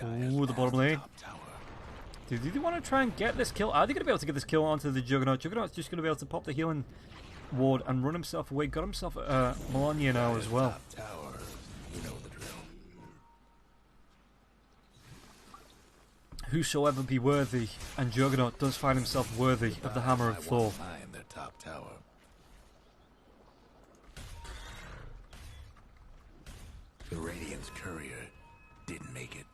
Ooh, the bottom lane. Do they want to try and get this kill? Are they going to be able to get this kill onto the Juggernaut? Juggernaut's just going to be able to pop the healing ward and run himself away. Got himself Melania now as well. Whosoever be worthy, and Juggernaut does find himself worthy of the Hammer of Thor. The Radiant's courier didn't make it.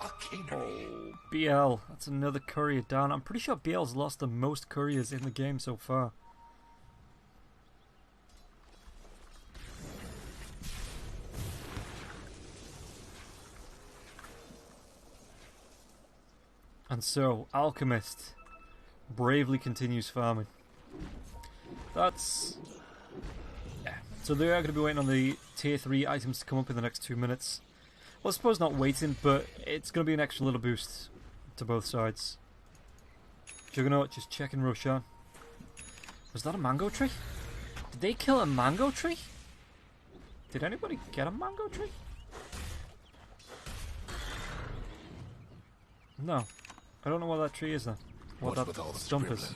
Oh, BL. That's another courier down. I'm pretty sure BL's lost the most couriers in the game so far. And so, Alchemist bravely continues farming. That's... yeah. So they are going to be waiting on the tier 3 items to come up in the next 2 minutes. Well, I suppose not waiting, but it's going to be an extra little boost to both sides. Juggernaut just checking Roshan. Was that a mango tree? Did they kill a mango tree? Did anybody get a mango tree? No. I don't know what that tree is then. What that stump is.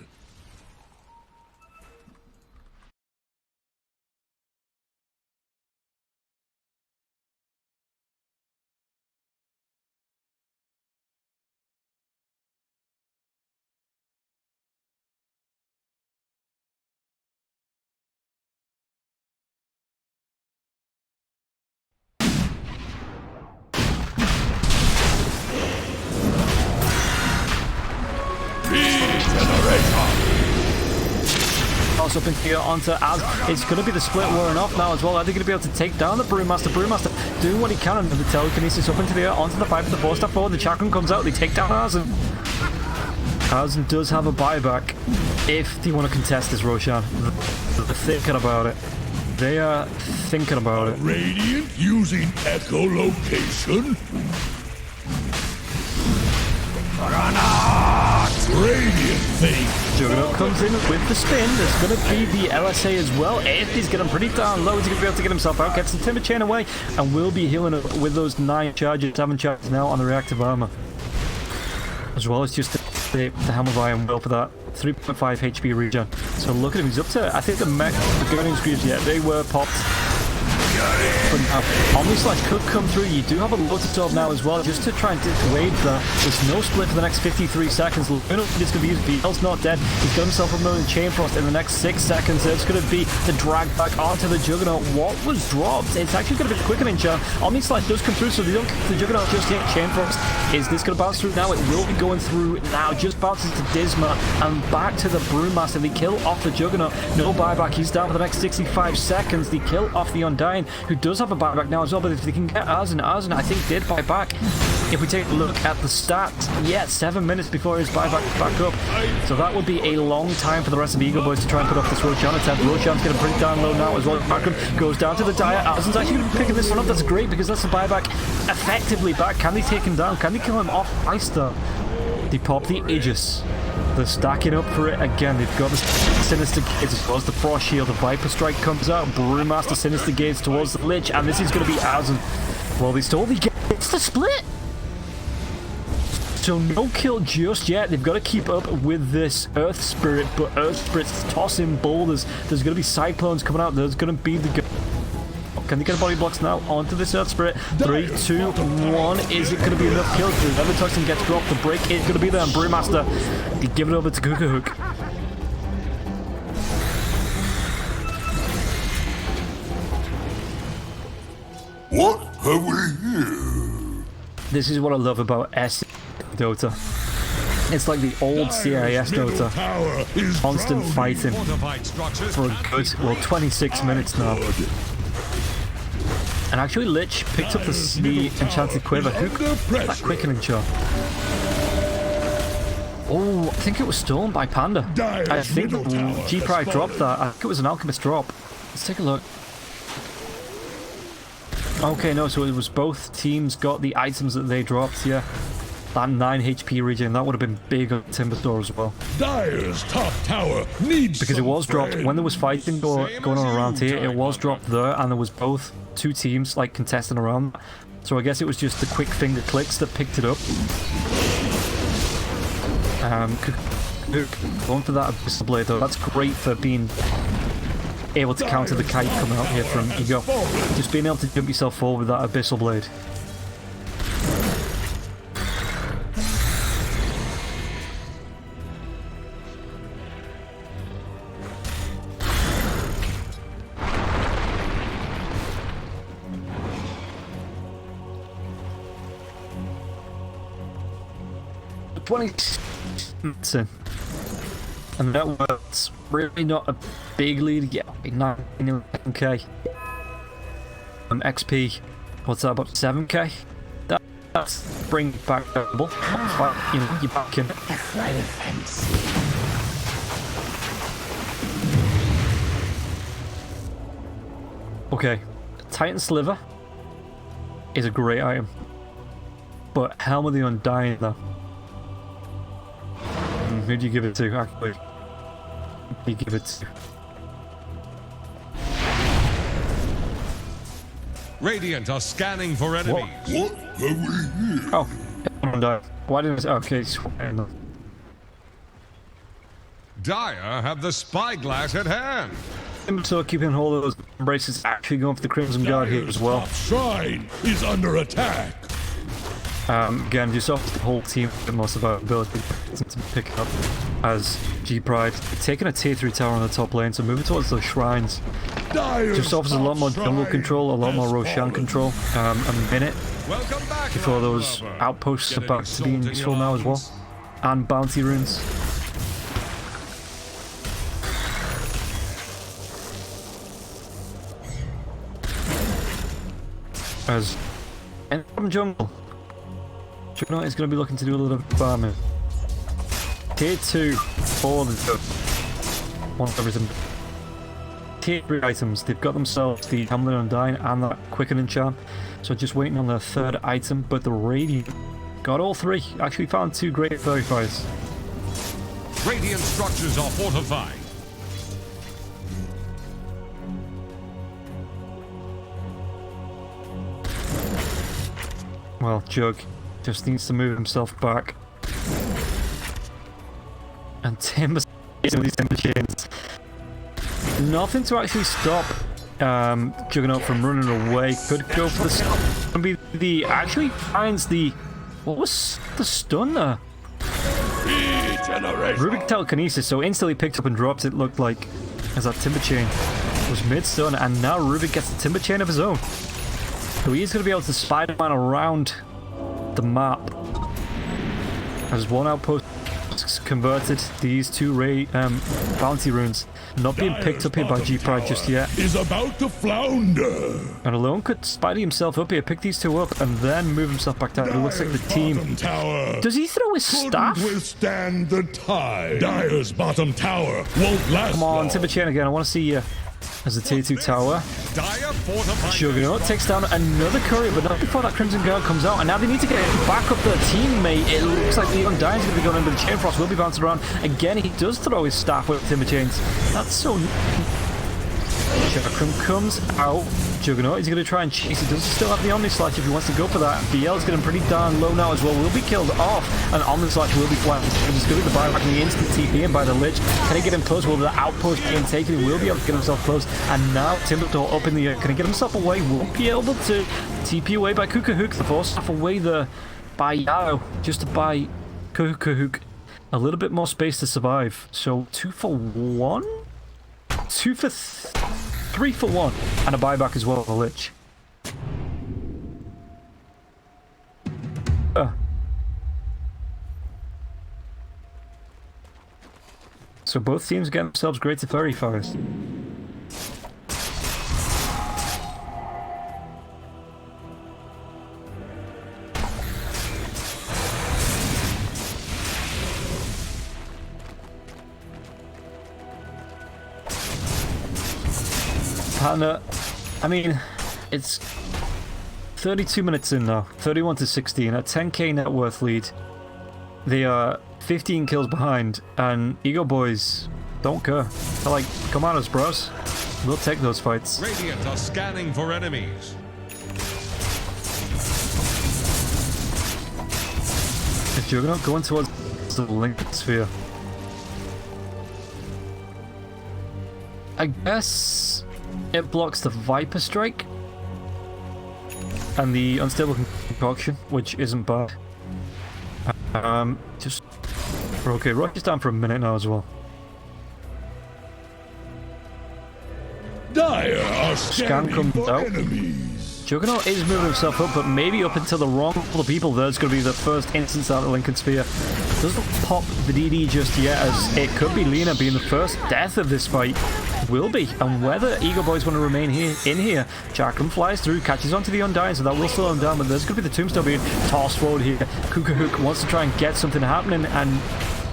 Up in here onto Az. It's going to be the split wearing off now as well. Are they going to be able to take down the Brewmaster? Brewmaster doing what he can under the telekinesis up into the air, onto the pipe, the 4-step forward. The Chakram comes out. They take down Azen. Azen does have a buyback if they want to contest this Roshan. They're thinking about it. They are thinking about it. Radiant using echolocation. Radiant thing. Juggernaut comes in with the spin. There's going to be the LSA as well. He's getting pretty darn low. He's going to be able to get himself out. Gets the Timber Chain away and will be healing up with those 9 charges, 7 charges now on the reactive armor. As well as just the Hammer of Iron Will for that 3.5 HP regen. So look at him. He's up to, I think the Guardian Screams, yeah, they were popped. But now, Omni Slash could come through. You do have a Lotus Orb now as well, just to try and dissuade that. There's no split for the next 53 seconds. It's going to be used. BL's not dead. He's got himself a million Chain Frost in the next 6 seconds. It's going to be the drag back onto the Juggernaut. What was dropped? It's actually going to be the quickening charm. Omni Slash does come through, so they don't kick the Juggernaut just yet. Chain Frost. Is this going to bounce through now? It will be going through now. Just bounces to Disma and back to the Brewmaster. The kill off the Juggernaut. No buyback. He's down for the next 65 seconds. The kill off the Undying, who does have a buyback now as well, but if they can get Azen I think did buy back. If we take a look at the stats, yeah, 7 minutes before his buyback is back up. So that would be a long time for the rest of the EgoBoys to try and put off this Roshan attempt. Roshan's getting pretty down low now as well. Backroom goes down to the Dire. Azen's actually going to be picking this one up. That's great because that's the buyback effectively back. Can they take him down? Can they kill him off ice though? They pop the Aegis. They're stacking up for it again. They've got the Sinister Gates as well as the Frost Shield. The Viper Strike comes out. Brewmaster Sinister Gates towards the Lich. And this is going to be Azen. Well, they stole the game. It's the split. So no kill just yet. They've got to keep up with this Earth Spirit. But Earth Spirit's tossing boulders. There's going to be Cyclones coming out. There's going to be the... Can they get body blocks now onto this Earth Spirit? 3, 2, 1. Is it going to be enough kills? The Leviatoxin gets dropped. The break is going to be there. And Brewmaster, they give it over to Kukahook. What have we here? This is what I love about S Dota. It's like the old CIS Dota. Constant fighting for a good, well, 26 minutes now. And actually Lich picked up the Enchanted Quiver. Who got that quickening charm? Oh, I think it was stolen by Panda. I think G-Pride dropped that. I think it was an Alchemist drop. Let's take a look. Okay, no, so it was both teams got the items that they dropped, yeah. That 9 HP regen, that would have been big on Timber Store as well. Dire's top tower needs because it was dropped when there was fighting going on around here. It was dropped there, and there was both 2 teams like contesting around. So I guess it was just the quick finger clicks that picked it up. Going for that Abyssal Blade though, that's great for being able to counter the kite coming out here from Ego. Just being able to jump yourself forward with that Abyssal Blade. And that was really not a big lead yet. 9k. XP. What's that? About 7k. That's bring back double. You know, you're back in. Okay, Titan Sliver is a great item, but Helm of the Undying though. Who do you give it to, actually? Who do you give it to? Radiant are scanning for enemies. What have we here? Oh, Undying. Why didn't I? Okay, Dire have the spyglass at hand. so keeping hold of those embraces, actually going for the Crimson Guard here as well. Top shrine is under attack. Again, just off the whole team with most of our ability to pick up as G-Pride. Taking a tier 3 tower on the top lane, so moving towards those shrines. Just offers a lot more jungle control, a lot more Roshan control. A minute before those outposts are back to being useful now as well. And bounty runes. As and from jungle. Juggernaut is going to be looking to do a little bit of farming. Tier 2 for the want everything. Tier 3 items, they've got themselves the Hamlet Undying and that Quickening Charm. So just waiting on their third item, but the Radiant got all three. Actually found 2 great Qualifiers. Radiant structures are fortified. Well, Jug just needs to move himself back. And Timber's using these Timber chains. Nothing to actually stop Juggernaut from running away. Could go for the stun. Be the actually finds the what was the stun there? Rubik telekinesis, so instantly picked up and drops. It looked like as that Timber chain was mid stun, and now Rubik gets the Timber chain of his own. So he is going to be able to Spider-Man around the map. As one outpost converted, these 2 bounty runes not being picked up here by G-Pride just yet. Is about to flounder. And Alone could spider himself up here, pick these 2 up, and then move himself back down. It looks like the team. Does he throw his staff? Withstand the tide. Dire's bottom tower won't last. Come on, long. Timber chain again. I want to see you as a tier 2 tower. Juggernaut takes down another courier, but not before that Crimson Guard comes out. And now they need to get back up their teammate. It looks like the Undying's going to be going in, but the Chain Frost will be bouncing around. Again, he does throw his staff with Timber Chains. That's so... Chakram comes out. Juggernaut is going to try and chase. He does still have the Omni Slash if he wants to go for that. BL's getting pretty darn low now as well. Will be killed off. And Omni Slash will be flanked. He's going to be buyback in the instant TP in by the Lich. Can he get him close? Will the outpost being taken? He will be able to get himself close. And now Timberdoor up in the air. Can he get himself away? Won't be able to. TP away by Kukahook. The force staff away there by Yao. Just to buy Kukahook a little bit more space to survive. So 2 for 1? 2 for 3 for 1, and a buyback as well for Lich. So both teams get themselves greater fairy fires. And I mean, it's 32 minutes in now, 31 to 16, a 10k net worth lead. They are 15 kills behind, and EgoBoys don't care. They're like, come on us, bros. We'll take those fights. Radiant are scanning for enemies. If Juggernaut going towards the Lincoln Sphere. I guess it blocks the Viper Strike and the Unstable Concoction, which isn't bad. Just okay, Rock is down for a minute now as well. Dire are Scan scanning comes for out. enemies. Juggernaut is moving himself up, but maybe up until the wrong couple of people. There's going to be the first instance out of the Lincoln Sphere. Doesn't pop the DD just yet, as it could be Lena being the first death of this fight. Will be, and whether EgoBoys want to remain here in here. Chakram flies through, catches onto the Undying, so that will slow him down, but there's going to be the Tombstone being tossed forward here. Kukahook wants to try and get something happening, and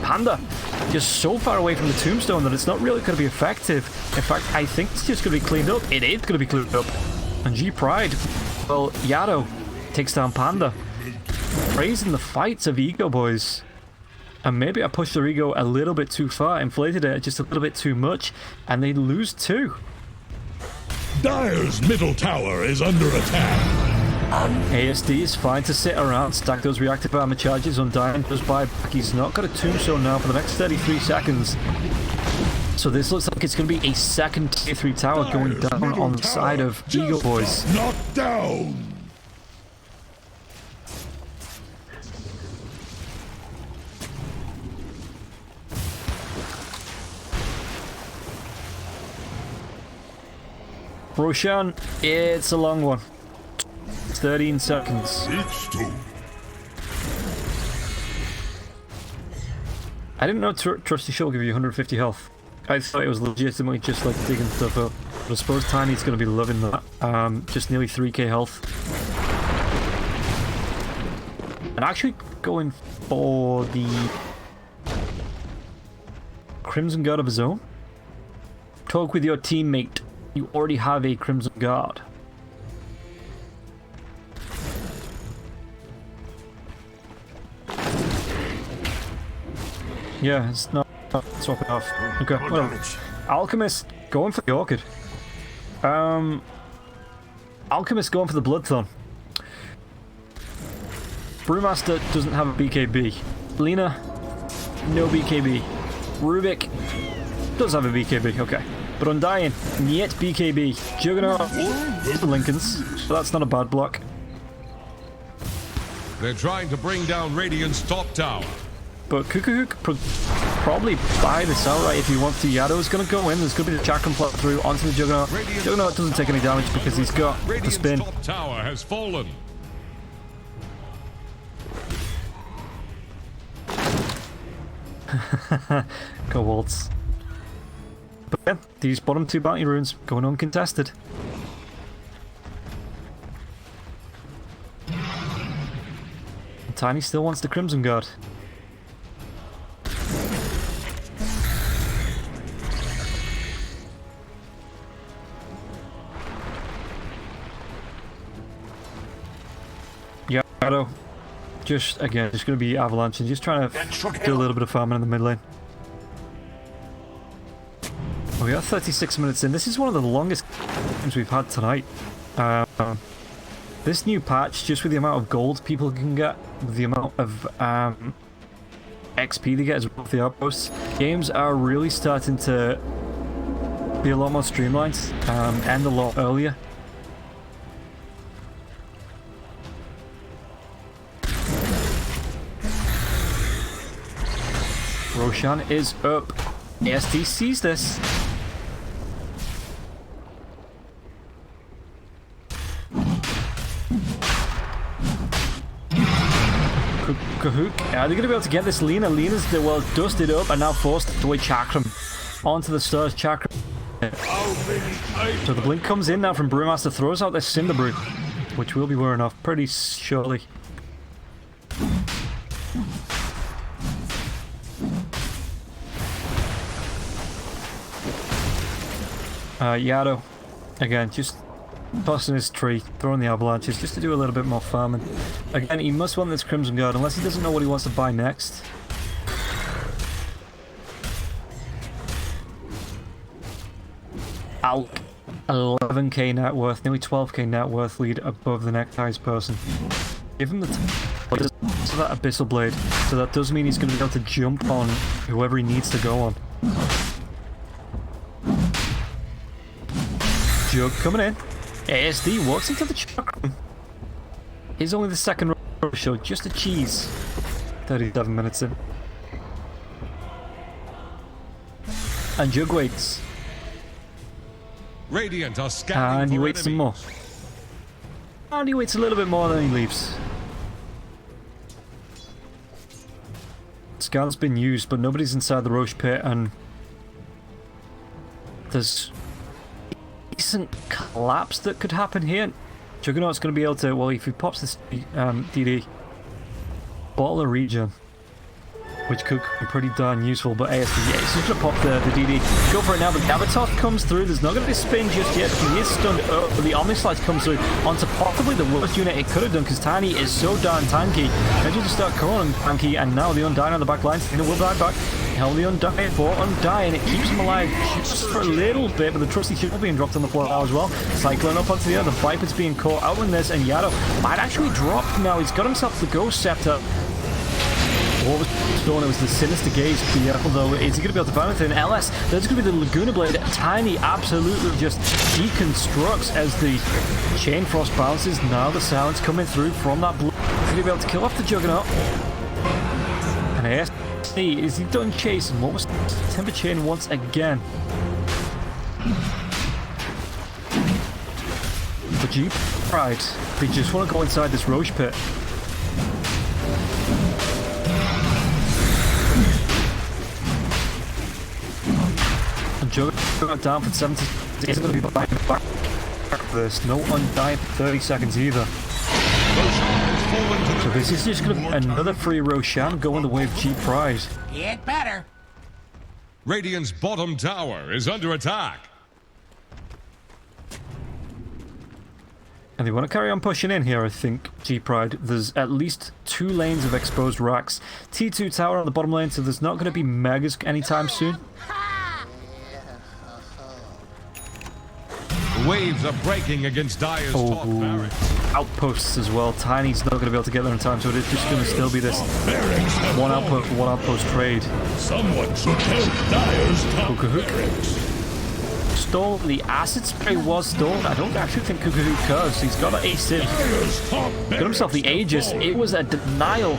Panda just so far away from the Tombstone that it's not really going to be effective. In fact, I think it's just going to be cleaned up. It is going to be cleaned up. And G Pride, well, Yado takes down Panda, praising the fights of EgoBoys. And maybe I pushed their ego a little bit too far, inflated it just a little bit too much, and they lose too. Dire's middle tower is under attack. ASD is fine to sit around, stack those reactive armor charges. Undying goes by back. He's not got a tombstone now for the next 33 seconds. So this looks like it's going to be a second tier 3 tower going down on the side of EgoBoys. Knocked down. Roshan, it's a long one. 13 seconds. I didn't know Trusty Show will give you 150 health. I thought it was legitimately just like digging stuff up. But I suppose Tiny's going to be loving that. Just nearly 3k health. And actually going for the Crimson Guard of his own. Talk with your teammate. You already have a Crimson Guard. Yeah, it's not swap it off. Okay, well, Alchemist going for the Orchid. Alchemist going for the Bloodthorn. Brewmaster doesn't have a BKB. Lena, no BKB. Rubik does have a BKB, okay. But Undying, yet BKB. Juggernaut, Lincolns, so that's not a bad block. They're trying to bring down Radiant's top tower. But Kukahook probably buy this outright if he wants to. Yado's going to go in. There's going to be the Chakram plot through onto the Juggernaut. Juggernaut doesn't take any damage because he's got the spin. Radiant's top tower has fallen. Go Waltz. But yeah, these bottom two bounty runes going uncontested. And Tiny still wants the Crimson Guard. Yado, just going to be Avalanche and just trying to do a little bit of farming in the mid lane. We are 36 minutes in. This is one of the longest games we've had tonight. This new patch, just with the amount of gold people can get, with the amount of XP they get as well as the outposts, games are really starting to be a lot more streamlined, end a lot earlier. Roshan is up. ASD sees this. Kahook, are they going to be able to get this Lena? Lena's well dusted up and now forced away Chakram onto the stars. Chakram. So the blink comes in now from Brewmaster, throws out this Cinder Brew, which will be wearing off pretty shortly. Yado, again, just tossing his tree, throwing the avalanches just to do a little bit more farming. Again, he must want this Crimson Guard unless he doesn't know what he wants to buy next. Alk, 11k net worth, nearly 12k net worth lead above the Neckties person. Give him the to that Abyssal Blade, so that does mean he's going to be able to jump on whoever he needs to go on. Jug coming in. ASD walks into the chakra. He's only the second rush, so just a cheese. 37 minutes in. And Jug waits. Radiant are scanning And he for waits some more. enemies. And he waits a little bit more, then he leaves. Scan's been used, but nobody's inside the Roche pit, and there's decent collapse that could happen here. Juggernaut's going to be able to, well, if he pops this DD, bottle a regen, which could be pretty darn useful, but ASD, yeah, he's just going to pop the DD. Go for it now, but Gavatot comes through. There's not going to be a spin just yet. He is stunned. But the Omni Slice comes through onto possibly the worst unit it could have done, because Tiny is so darn tanky. Ready to start calling tanky, and now the Undying on the back line. Stina will die back. Held the Undying for Undying. It keeps him alive just for a little bit, but the trusty shield being dropped on the floor now as well. Cyclone up onto the other. The Viper's being caught out in this, and Yado might actually drop now. He's got himself the Ghost Scepter. What was stolen? It was the Sinister Gaze. Although, is he going to be able to find anything? LS, there's going to be the Laguna Blade. Tiny absolutely just deconstructs as the Chain Frost bounces. Now the silence coming through from that blue. He's going to be able to kill off the Juggernaut. And ASD, is he done chasing? What was Timber Chain once again? But Jeep, right. They just want to go inside this Roche pit. Juggernaut down for 70 seconds. Isn't going to be back for this. No Undying for 30 seconds either. So this is just going to be another free Roshan going the way of G Pride. Get better. Radiant's bottom tower is under attack. And they want to carry on pushing in here, I think, G Pride. There's at least 2 lanes of exposed racks. T2 tower on the bottom lane, so there's not going to be megas anytime soon. Waves are breaking against Dire's top barracks. Outposts as well. Tiny's not going to be able to get there in time, so it is just going to still be this one outpost trade. Someone should help Dire's top barracks. Stolen. The acid spray was stolen. I don't actually think Cuckoo cares. He's got an ace in. Got himself the Aegis. It was a denial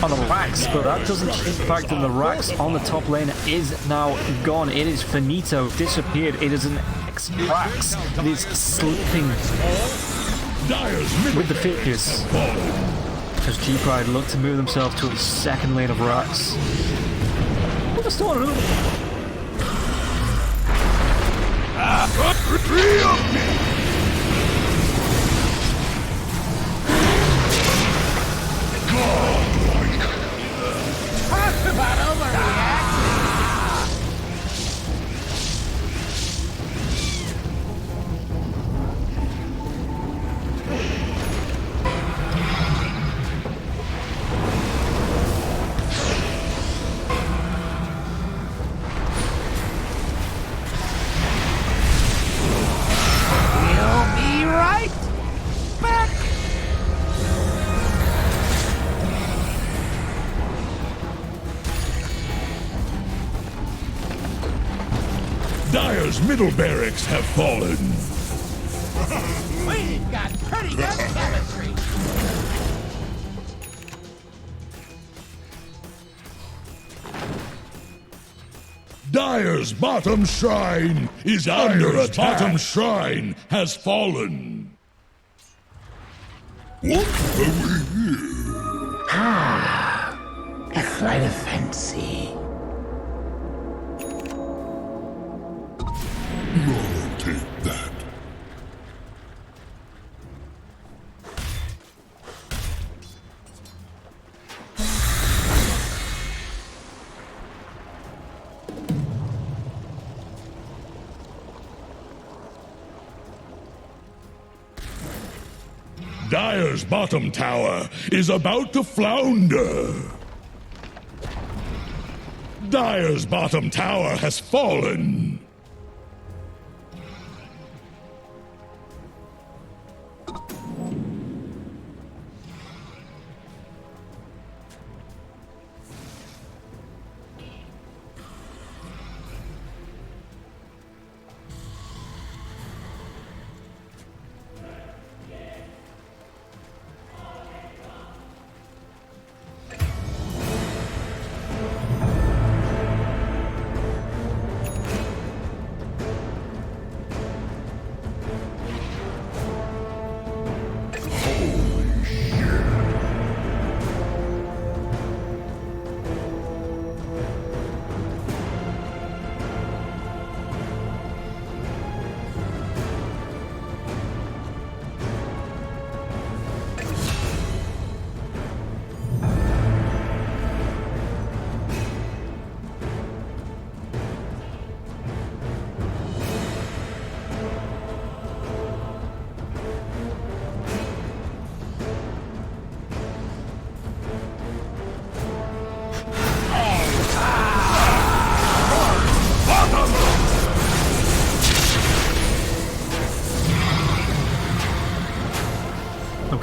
on the racks, but that doesn't change the fact that the racks on the top lane is now gone. It is finito, disappeared. It is an X-Racks. It is sleeping with the figures. As G-Pride look to move themselves to a second lane of racks. What a story! Talk about overreact. We'll be right back. Dire's middle barracks have fallen. We've got pretty good chemistry. Dire's bottom shrine is under attack. Bottom shrine has fallen. What have we here? A flight of fancy. No, take that. Dire's bottom tower is about to flounder. Dire's bottom tower has fallen.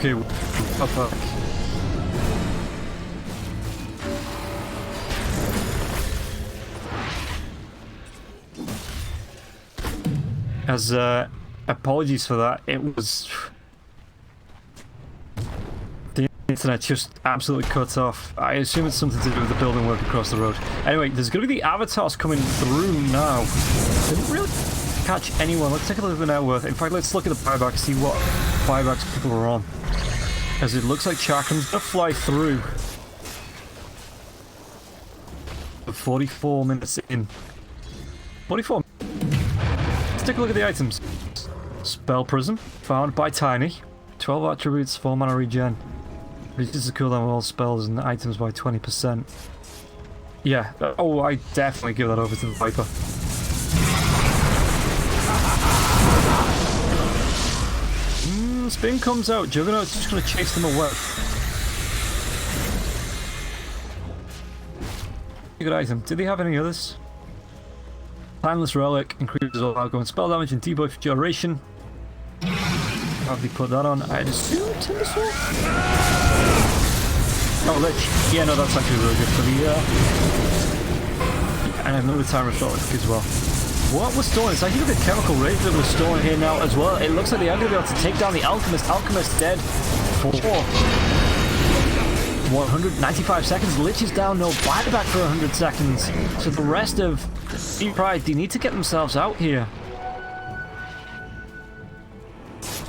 Okay, up back. As apologies for that, it was the internet just absolutely cut off. I assume it's something to do with the building work across the road. Anyway, there's going to be the avatars coming through now. Didn't really catch anyone. Let's take a look at the net worth. In fact, let's look at the buybacks, see what buybacks people are on. As it looks like Chakram's gonna fly through. 44 minutes in. 44. Let's take a look at the items. Spell Prism, found by Tiny. 12 attributes, 4 mana regen. Reduces the cooldown of all spells and items by 20%. Yeah, oh, I definitely give that over to the Viper. Spin comes out. Juggernaut's just going to chase them away. Good item. Did they have any others? Timeless Relic increases all outgoing spell damage and debuff duration. How have they put that on? I'd assume Timbersaw? Oh, Lich. Yeah, no, that's actually really good for the... and another Timeless Relic as well. What was stolen? It's actually the chemical rays that was stolen here now as well. It looks like they are going to be able to take down the Alchemist. Alchemist dead for 195 seconds. Lich is down, no buyback for 100 seconds. So the rest of Sea Pride, they need to get themselves out here.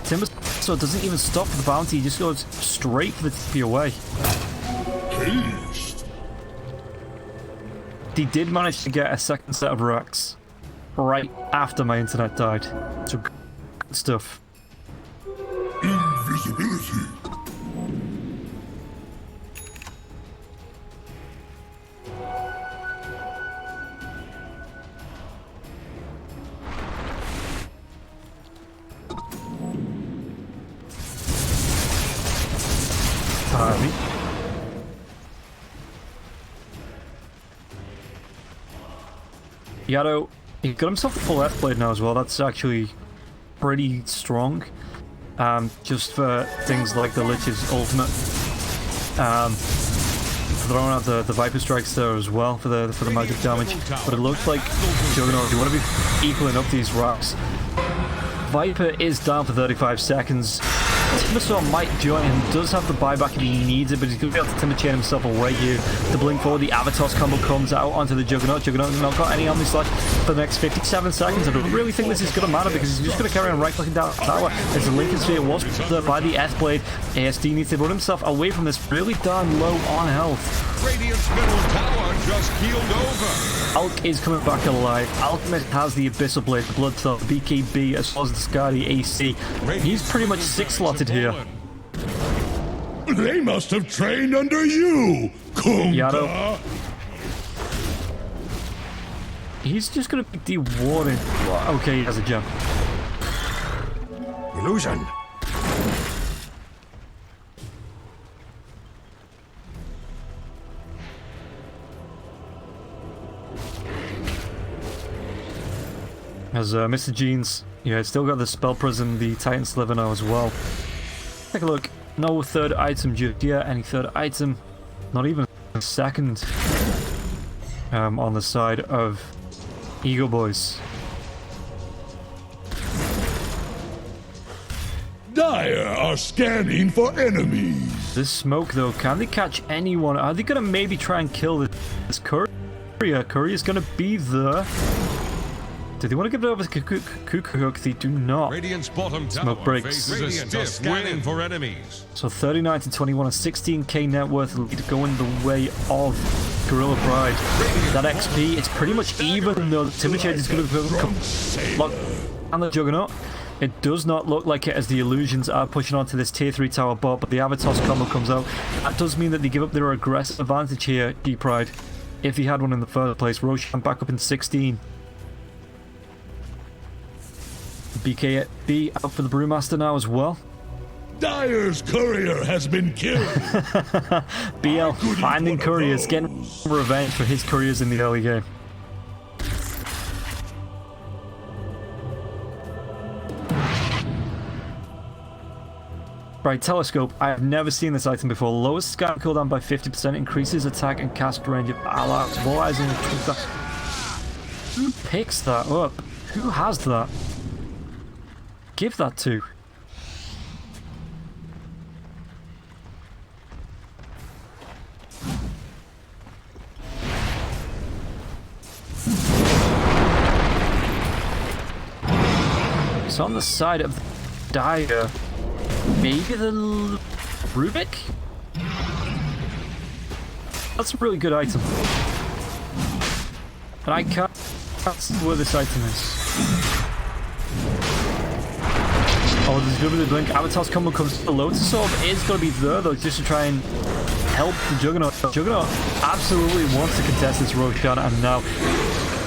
Timbersaw doesn't even stop for the bounty, he just goes straight for the TP away. They did manage to get a second set of racks right after my internet died. So good stuff. Invisibility. Yado, he got himself a full F-Blade now as well. That's actually pretty strong. Just for things like the Lich's ultimate. Throwing out the Viper Strikes there as well for the magic damage. But it looks like Juggernaut, you want to be equaling up these rocks. Viper is down for 35 seconds. Timbersaw might join him, does have the buyback if he needs it, but he's going to be able to Timber Chain himself away here. The blink forward, the Avatos combo comes out onto the Juggernaut. Juggernaut's not got any Omni Slash for the next 57 seconds. I don't really think this is going to matter because he's just going to carry on right-clicking down the tower as the Lincoln Sphere was put there by the S-Blade. ASD needs to run himself away from this, really darn low on health. Radiant's middle tower just keeled over. Alk is coming back alive. Alchemist has the Abyssal Blade, the Bloodthorn, BKB, as well as the Skadi AC. He's pretty much 6-slotted here. They must have trained under you, Kunga. Yado. He's just gonna be dewarded. Okay, he has a jump. Illusion. As Mr. Jeans, yeah, it's still got the Spell Prism, the Titan Sliver now as well. Take a look. No third item just yet. Any third item? Not even a second. On the side of EgoBoys. Dire are scanning for enemies. This smoke, though, can they catch anyone? Are they going to maybe try and kill this courier? Courier's going to be there. Do they want to give it over to Kukuhook? They do not. Radiant's bottom Smoke tower breaks. faces a stiff scanning for enemies. So 39 to 21, a 16k net worth lead going the way of Gorilla Pride. That XP, it's pretty much even though the Timber Shade is going to come and the Juggernaut. It does not look like it as the Illusions are pushing onto this tier 3 tower bot, but the Avatos combo comes out. That does mean that they give up their aggressive advantage here, G-Pride. If he had one in the first place. Roshan back up in 16. BKB out for the Brewmaster now as well. Dire's courier has been killed. BL finding couriers, getting revenge for his couriers in the early game. Right, Telescope. I have never seen this item before. Lowest scan cooldown by 50%, increases attack and cast range of allies. Who picks that up? Who has that? Give that to. It's on the side of Dire. Maybe the Rubik? That's a really good item. And I can't see where this item is. Oh, there's going to be the blink. Avatar's combo comes to the Lotus Orb. Is going to be there, though, just to try and help the Juggernaut. Juggernaut absolutely wants to contest this Roshan, and now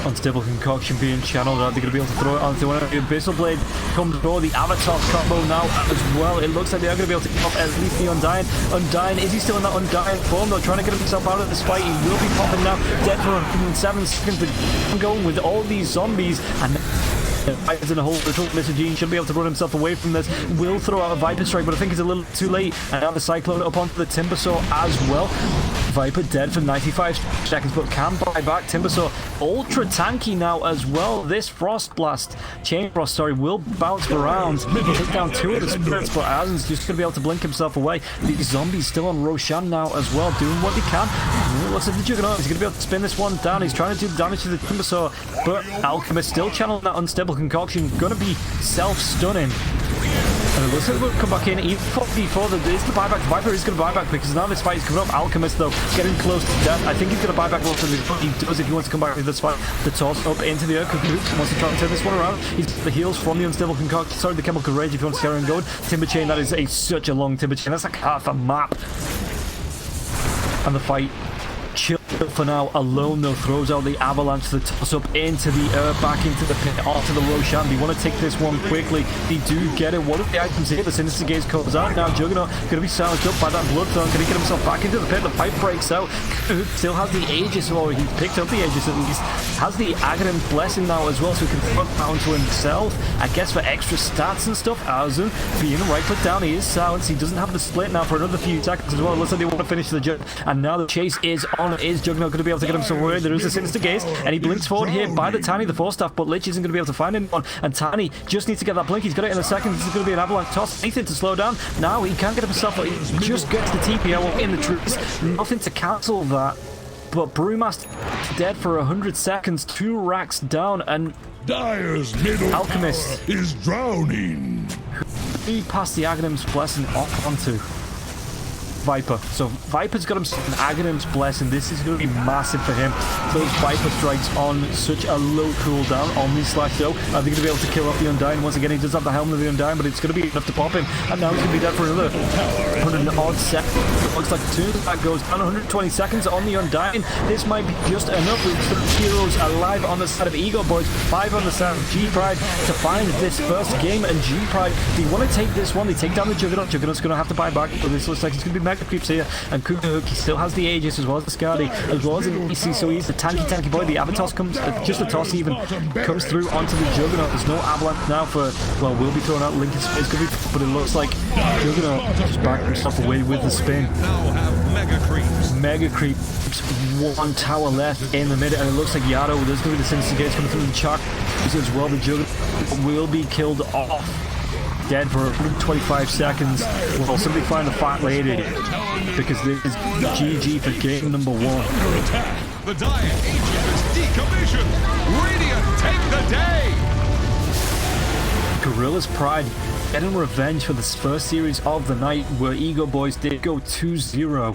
Unstable Concoction being channeled out. They're going to be able to throw it onto one of the Abyssal Blade. Comes for the Avatar combo now as well. It looks like they are going to be able to get off at least the Undying. Undying, is he still in that Undying form though? Trying to get himself out of this fight. He will be popping now. Dead for 107 seconds. But going with all these zombies and Viper's in a whole little Mr. should be able to run himself away from this. Will throw out a Viper Strike, but I think it's a little too late. And now the Cyclone up onto the Timbersaw as well. Viper dead for 95 seconds, but can buy back. Timbersaw ultra tanky now as well. This Frost Blast, Chain Frost, sorry, will bounce around. Take down 2 of the spirits, but Azen's just going to be able to blink himself away. These zombies still on Roshan now as well, doing what they can. Looks like the Juggernaut. He's going to be able to spin this one down. He's trying to do damage to the Timbersaw, but Alchemist still channeling that Unstable Concoction. Going to be self-stunning. And it looks like we'll come back in even before the buyback. Viper is going to buy back because now this fight is coming up. Alchemist, though, getting close to death. I think he's going to buy back more than he does if he wants to come back to this fight. The toss up into the earth. Wants to try and turn this one around. He's got the heals from the Unstable Concoction. Sorry, the Chemical Rage if he wants to carry on going. Timber Chain, that is such a long Timber Chain. That's like half a map. And the fight chill for now. Alone, though, throws out the Avalanche, the toss up into the back into the pit, onto the Roshan. They want to take this one quickly. They do get it. What are the items here? The Sinister Gaze comes out now. Juggernaut going to be silenced up by that Bloodthorn. Can he get himself back into the pit? The pipe breaks out. Still has the Aegis, or he's picked up the Aegis at least. Has the Aghanim Blessing now as well, so he can throw it down to himself. I guess for extra stats and stuff. Azen being right click down. He is silenced. He doesn't have the split now for another few seconds as well. It looks like they want to finish the jump. And now the chase is on. Is Juggernaut going to be able to get him somewhere? There is a Sinister Gaze, and he blinks forward here by the Tiny, the Force Staff, but Lich isn't going to be able to find anyone. And Tiny just needs to get that blink. He's got it in a second. This is going to be an Avalanche toss. Anything to slow down. Now he can't get himself. He just gets the TPO in the trees. Nothing to cancel that. But Brewmaster dead for 100 seconds. 2 racks down, and Dire's middle Alchemist tower is drowning. He passed the Aghanim's Blessing off onto Viper. So Viper's got himself an Aghanim's Blessing. This is going to be massive for him. Those Viper strikes on such a low cooldown. Omni/0. Are they going to be able to kill off the Undying? Once again, he does have the Helm of the Undying, but it's going to be enough to pop him. And now he's going to be dead for another 100 odd seconds. It looks like as soon as that goes down, 120 seconds on the Undying. This might be just enough. With 3 heroes alive on the side of EgoBoys, 5 on the side of G-Pride to find this first game. And G-Pride, they want to take this one. They take down the Juggernaut. Juggernaut's going to have to buy back. But this looks like it's going to be Mega Creeps here. And Kukahook, he still has the Aegis as well as the Skadi, as well as an EC, so he's the tanky boy. The Avatos comes, just the toss even, comes through onto the Juggernaut. There's no Avalanche now for, well, we'll be throwing out Lincoln Space, but it looks like Juggernaut just backed himself away with the spin. Now have Mega Creeps. Mega Creeps, 1 tower left in the middle, and it looks like Yado, there's going to be the Sinister Gates coming through the chalk as well. The Juggernaut will be killed off. Dead for 125 seconds. Will somebody find the fat lady? Because this is GG for game number 1. The Dire Aegis is decommissioned. Radiant take the day. Gorillaz Pride getting revenge for this first series of the night where EgoBoys did go 2-0.